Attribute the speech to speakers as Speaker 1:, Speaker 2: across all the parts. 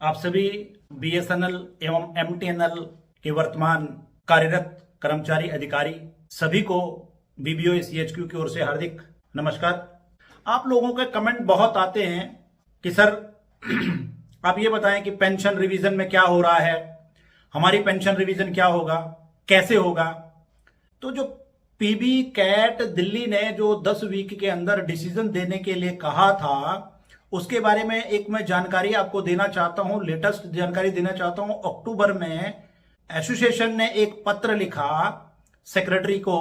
Speaker 1: आप सभी बीएसएनएल एवं एमटीएनएल के वर्तमान कार्यरत कर्मचारी अधिकारी सभी को बीबीओ सीएचक्यू की ओर से हार्दिक नमस्कार। आप लोगों के कमेंट बहुत आते हैं कि सर आप ये बताएं कि पेंशन रिवीजन में क्या हो रहा है, हमारी पेंशन रिवीजन क्या होगा, कैसे होगा। तो जो पीबी कैट दिल्ली ने जो 10 वीक के अंदर डिसीजन देने के लिए कहा था, उसके बारे में एक मैं जानकारी आपको देना चाहता हूं, लेटेस्ट जानकारी देना चाहता हूं। अक्टूबर में एसोसिएशन ने एक पत्र लिखा सेक्रेटरी को,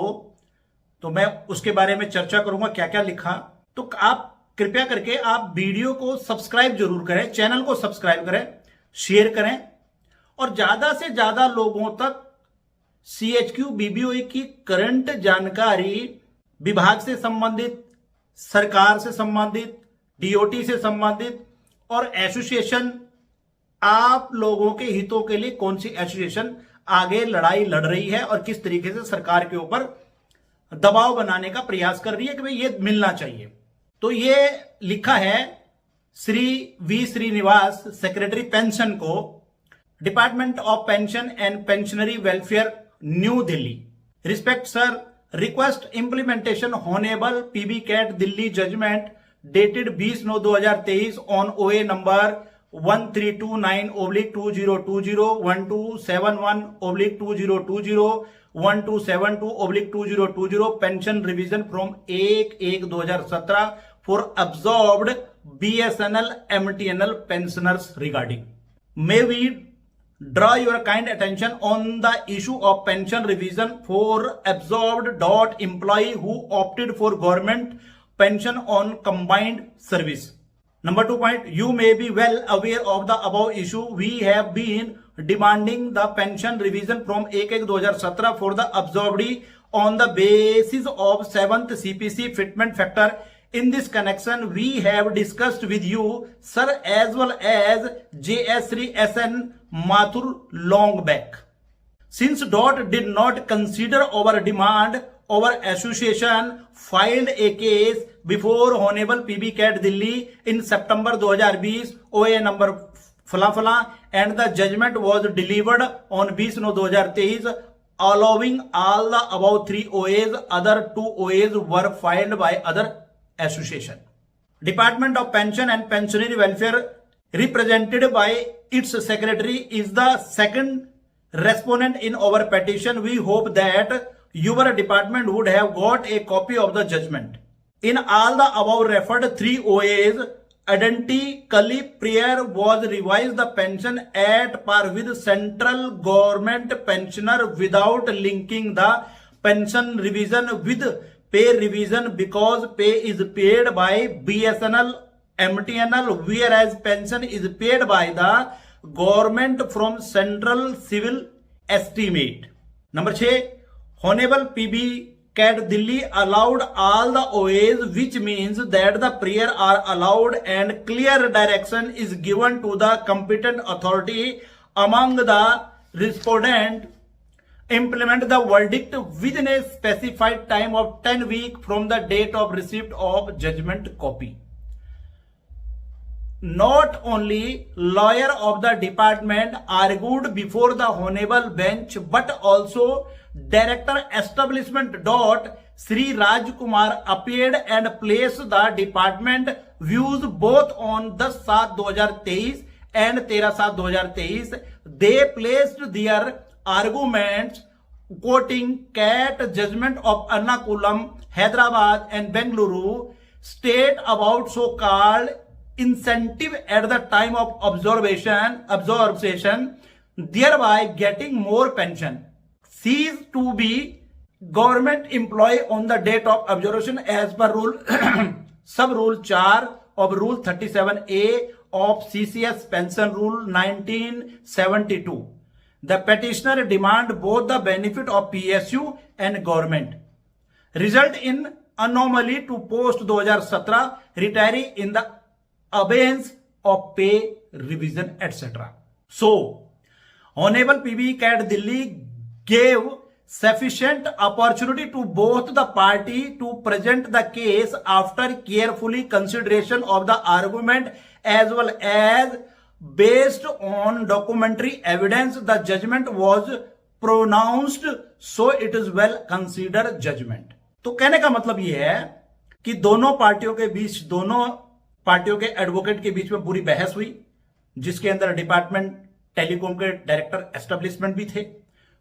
Speaker 1: तो मैं उसके बारे में चर्चा करूंगा क्या क्या लिखा। तो आप कृपया करके आप वीडियो को सब्सक्राइब जरूर करें, चैनल को सब्सक्राइब करें, शेयर करें और ज्यादा से ज्यादा लोगों तक सीएचक्यू बीबीओ की करंट जानकारी, विभाग से संबंधित, सरकार से संबंधित, डीओटी से संबंधित और एसोसिएशन, आप लोगों के हितों के लिए कौन सी एसोसिएशन आगे लड़ाई लड़ रही है और किस तरीके से सरकार के ऊपर दबाव बनाने का प्रयास कर रही है कि भाई ये मिलना चाहिए। तो ये लिखा है Shri V Srinivas, secretary pension को, department of pension and pensionary welfare, new Delhi. Respect sir, request implementation honourable PB CAT Delhi judgment dated 20/9/2023 on OA number 1329/2020, 1271/2020, 1272/2020 pension revision from 1/1/2017 for absorbed BSNL MTNL pensioners regarding. May we draw your kind attention on the issue of pension revision for absorbed employee who opted for government pension on combined service. Number 2 point, you may be well aware of the above issue. We have been demanding the pension revision from 1/1/2017 for the absorbee on the basis of 7th CPC fitment factor. In this connection, we have discussed with you, sir, as well as JS3 SN Mathur long back. Since DOT did not consider our demand, our association filed a case before Honorable PB Cat Delhi in September 2020, OA number फला and the judgment was delivered on 20/9/2023, allowing all the above 3 OAs. Other 2 OAs were filed by other association. Department of Pension and Pensionary Welfare, represented by its secretary, is the second respondent in our petition. We hope that your department would have got a copy of the judgment. In all the above referred 3 OAs, identically prior was revised the pension at par with central government pensioner without linking the pension revision with pay revision, because pay is paid by BSNL MTNL, whereas pension is paid by the government from central civil estimate. Number 6, Honorable PB Cat Delhi allowed all the OAs, which means that the prior are allowed and clear direction is given to the competent authority among the respondent implement the verdict within a specified time of 10 weeks from the date of receipt of judgment copy. Not only lawyer of the department argued before the honorable bench, but also Director Establishment Sri Rajkumar appeared and placed the department views both on 10/7/2023 and 13/7/2023. They placed their arguments quoting CAT judgment of Ernakulam, Hyderabad and Bengaluru state about so-called incentive at the time of absorption, thereby getting more pension. Ceased to be government employee on the date of absorption as per rule sub rule 4 of rule 37A of CCS pension rule 1972. The petitioner demand both the benefit of PSU and government. Result in anomaly to post 2017 retiree in the abeyance of pay revision, etc. So, Honorable PB Cat Delhi gave sufficient opportunity to both the party to present the case after carefully consideration of the argument as well as based on documentary evidence the judgment was pronounced so it is well considered judgment। तो कहने का मतलब यह है कि दोनों पार्टियों के एडवोकेट के बीच में पूरी बहस हुई, जिसके अंदर डिपार्टमेंट टेलीकॉम के डायरेक्टर एस्टेब्लिशमेंट भी थे।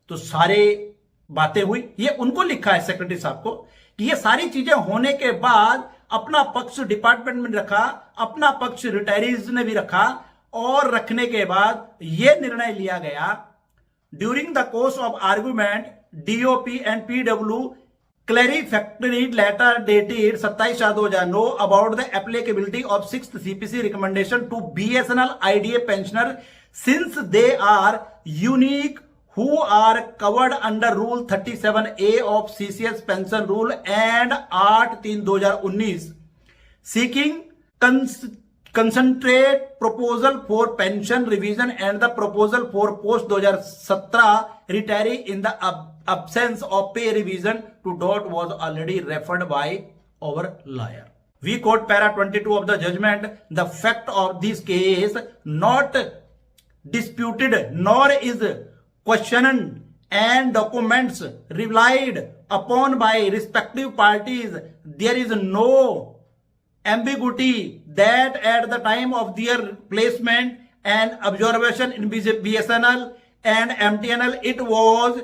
Speaker 1: तो सारे बातें हुई, ये उनको लिखा है सेक्रेटरी साहब को कि ये सारी चीजें होने के बाद अपना पक्ष डिपार्टमेंट में रखा, अपना पक्ष रिटायरीज ने भी रखा, और रखने के बाद यह निर्णय लिया गया during the course of argument DOP and PW clarificatory letter dated 27/2009 about the applicability of 6th CPC recommendation to BSNL IDA pensioner since they are unique who are covered under Rule 37A of CCS pension rule and 8/3/2019 seeking concentrate proposal for pension revision and the proposal for post 2017 retiree in the absence of pay revision to DOT was already referred by our lawyer. We quote para 22 of the judgment, the fact of this case not disputed nor is questioned and documents relied upon by respective parties. There is no ambiguity that at the time of their placement and observation in BSNL and MTNL it was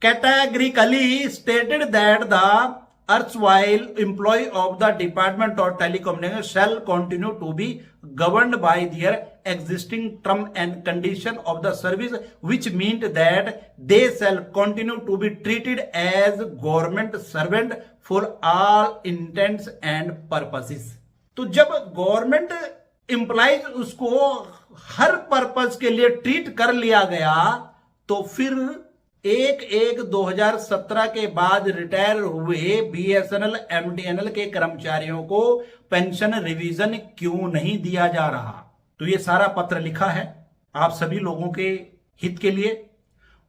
Speaker 1: categorically stated that the erstwhile employee of the Department of Telecommunications shall continue to be governed by their existing term and condition of the service, which meant that they shall continue to be treated as government servant for all intents and purposes। तो जब government employees उसको हर purpose के लिए treat कर लिया गया, तो फिर 1/1/2017 के बाद रिटायर हुए BSNL MTNL के कर्मचारियों को पेंशन रिवीजन क्यों नहीं दिया जा रहा। तो ये सारा पत्र लिखा है आप सभी लोगों के हित के लिए,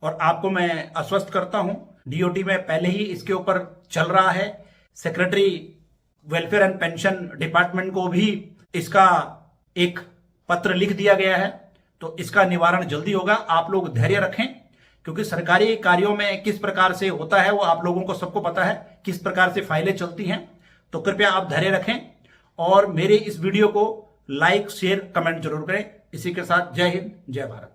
Speaker 1: और आपको मैं आश्वस्त करता हूं DOT में पहले ही इसके ऊपर चल रहा है। Secretary welfare and pension department को भी इसका एक पत्र लिख दिया गया है, तो इसका निवारण जल्दी होगा। आप लोग धैर्य रखें, क्योंकि सरकारी कार्यों में किस प्रकार से होता है वो आप लोगों को सबको पता है, किस प्रकार से फाइलें चलती हैं। तो कृपया आप धैर्य रखें और मेरे इस वीडियो को लाइक शेयर कमेंट जरूर करें। इसी के साथ जय हिंद जय भारत।